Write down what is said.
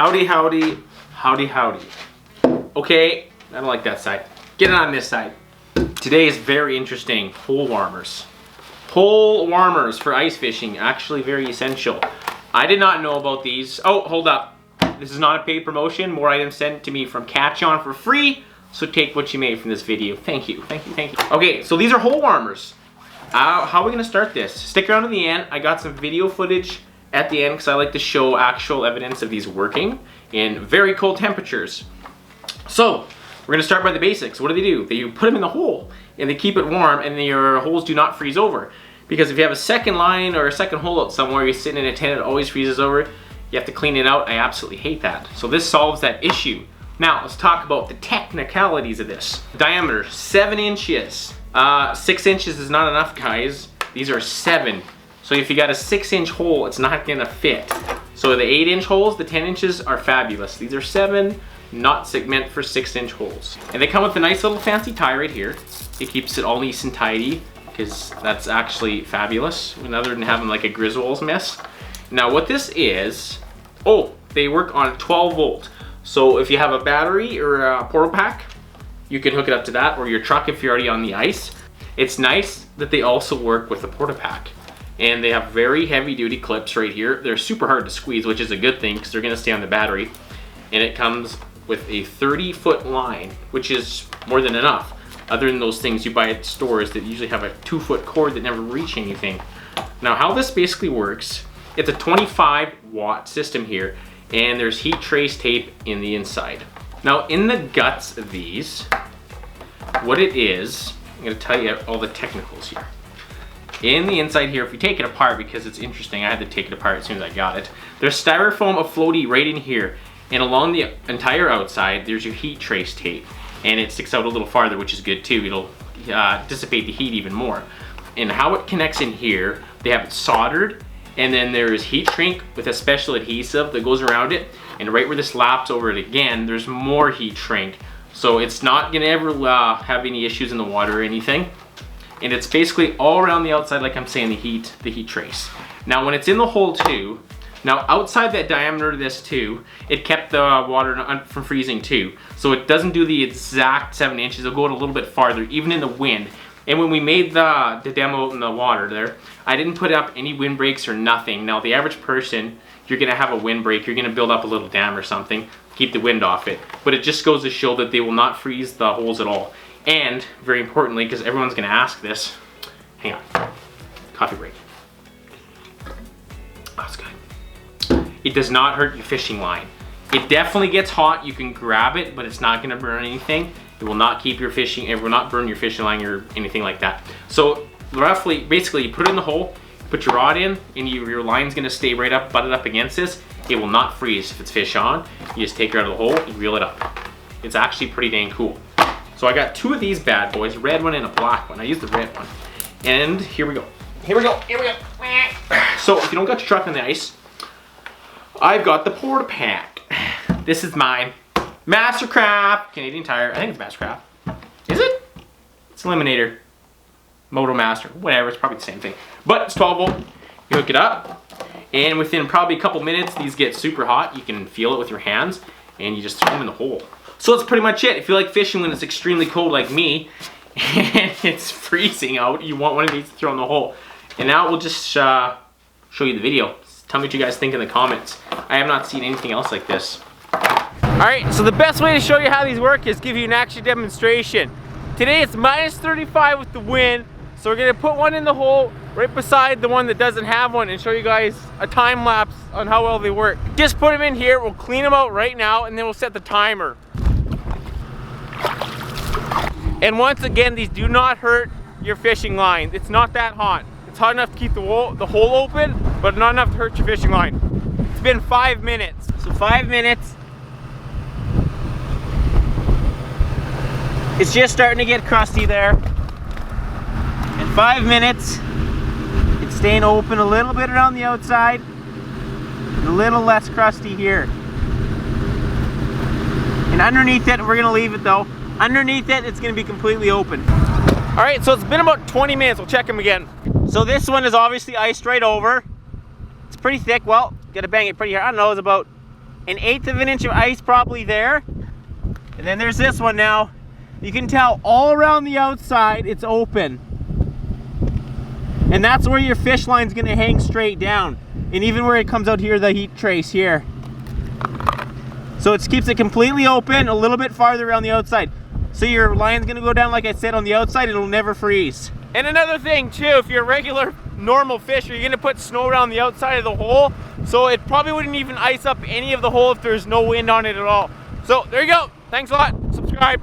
Howdy, howdy, howdy, howdy. Okay, I don't like that side. Get it on this side. Today is very interesting. Pole warmers. Pole warmers for ice fishing, actually very essential. I did not know about these. Oh, hold up. This is not a paid promotion. More items sent to me from Catch On for free. So take what you may from this video. Thank you, thank you, thank you. Okay, so these are hole warmers. How are we gonna start this? Stick around to the end. I got some video footage at the end because I like to show actual evidence of these working in very cold temperatures. So, we're gonna start by the basics. What do? You put them in the hole and they keep it warm and your holes do not freeze over. Because if you have a second line or a second hole out somewhere, you're sitting in a tent, it always freezes over. You have to clean it out. I absolutely hate that. So this solves that issue. Now, let's talk about the technicalities of this. Diameter, 7 inches. 6 inches is not enough, guys. These are 7. So if you got a 6-inch hole, it's not gonna fit. So the 8-inch holes, the 10 inches are fabulous. These are 7, not meant for 6-inch holes. And they come with a nice little fancy tie right here. It keeps it all nice and tidy, because that's actually fabulous, other than having like a Griswold's mess. Now what this is, oh, they work on 12 volt. So if you have a battery or a portal pack, you can hook it up to that, or your truck if you're already on the ice. It's nice that they also work with the porta pack. And they have very heavy duty clips right here. They're super hard to squeeze, which is a good thing because they're gonna stay on the battery. And it comes with a 30-foot line, which is more than enough. Other than those things you buy at stores that usually have a 2-foot cord that never reach anything. Now how this basically works, it's a 25-watt system here, and there's heat trace tape in the inside. Now in the guts of these, what it is, I'm gonna tell you all the technicals here. In the inside here, if you take it apart, because it's interesting, I had to take it apart as soon as I got it. There's styrofoam of floaty right in here, and along the entire outside, there's your heat trace tape, and it sticks out a little farther, which is good too. It'll dissipate the heat even more. And how it connects in here, they have it soldered, and then there's heat shrink with a special adhesive that goes around it, and right where this laps over it again, there's more heat shrink. So it's not gonna ever have any issues in the water or anything. And it's basically all around the outside, like I'm saying, the heat trace. Now when it's in the hole too, now outside that diameter of this too, it kept the water from freezing too. So it doesn't do the exact 7 inches, it'll go out a little bit farther, even in the wind. And when we made the demo in the water there, I didn't put up any windbreaks or nothing. Now the average person, you're gonna have a windbreak, you're gonna build up a little dam or something, keep the wind off it. But it just goes to show that they will not freeze the holes at all. And very importantly, because everyone's gonna ask this, hang on, coffee break. Oh, that's good. It does not hurt your fishing line. It definitely gets hot, you can grab it, but it's not gonna burn anything. It will not keep your fishing, it will not burn your fishing line or anything like that. So roughly, basically you put it in the hole, put your rod in, and your line's gonna stay right up, butted up against this. It will not freeze if it's fish on. You just take it out of the hole and reel it up. It's actually pretty dang cool. So I got 2 of these bad boys, a red one and a black one. I used the red one. And here we go. Here we go, here we go. So if you don't got your truck on the ice, I've got the porta pack. This is mine. Mastercraft Canadian Tire. I think it's Mastercraft. Is it? It's Eliminator. Moto Master. Whatever, it's probably the same thing. But it's 12 volt. You hook it up, and within probably a couple minutes, these get super hot. You can feel it with your hands, and you just throw them in the hole. So that's pretty much it. If you like fishing when it's extremely cold like me, and it's freezing out, you want one of these to throw in the hole. And now we'll just show you the video. Tell me what you guys think in the comments. I have not seen anything else like this. Alright, so the best way to show you how these work is give you an actual demonstration. Today it's minus 35 with the wind, so we're gonna put one in the hole right beside the one that doesn't have one and show you guys a time lapse on how well they work. Just put them in here, we'll clean them out right now, and then we'll set the timer. And once again, these do not hurt your fishing line. It's not that hot. It's hot enough to keep the hole open, but not enough to hurt your fishing line. It's been 5 minutes. So 5 minutes. It's just starting to get crusty there. In 5 minutes, it's staying open a little bit around the outside, and a little less crusty here. And underneath it, we're gonna leave it though. Underneath it, it's gonna be completely open. All right, so it's been about 20 minutes. We'll check them again. So this one is obviously iced right over. It's pretty thick. Well, gotta bang it pretty hard. I don't know, it's about 1/8 of an inch of ice probably there. And then there's this one now. You can tell all around the outside it's open. And that's where your fish line's gonna hang straight down. And even where it comes out here, the heat trace here. So it keeps it completely open, a little bit farther around the outside. So your line's gonna go down, like I said, on the outside, it'll never freeze. And another thing too, if you're a regular normal fisher, you're gonna put snow around the outside of the hole, so it probably wouldn't even ice up any of the hole if there's no wind on it at all. So there you go. Thanks a lot. Subscribe.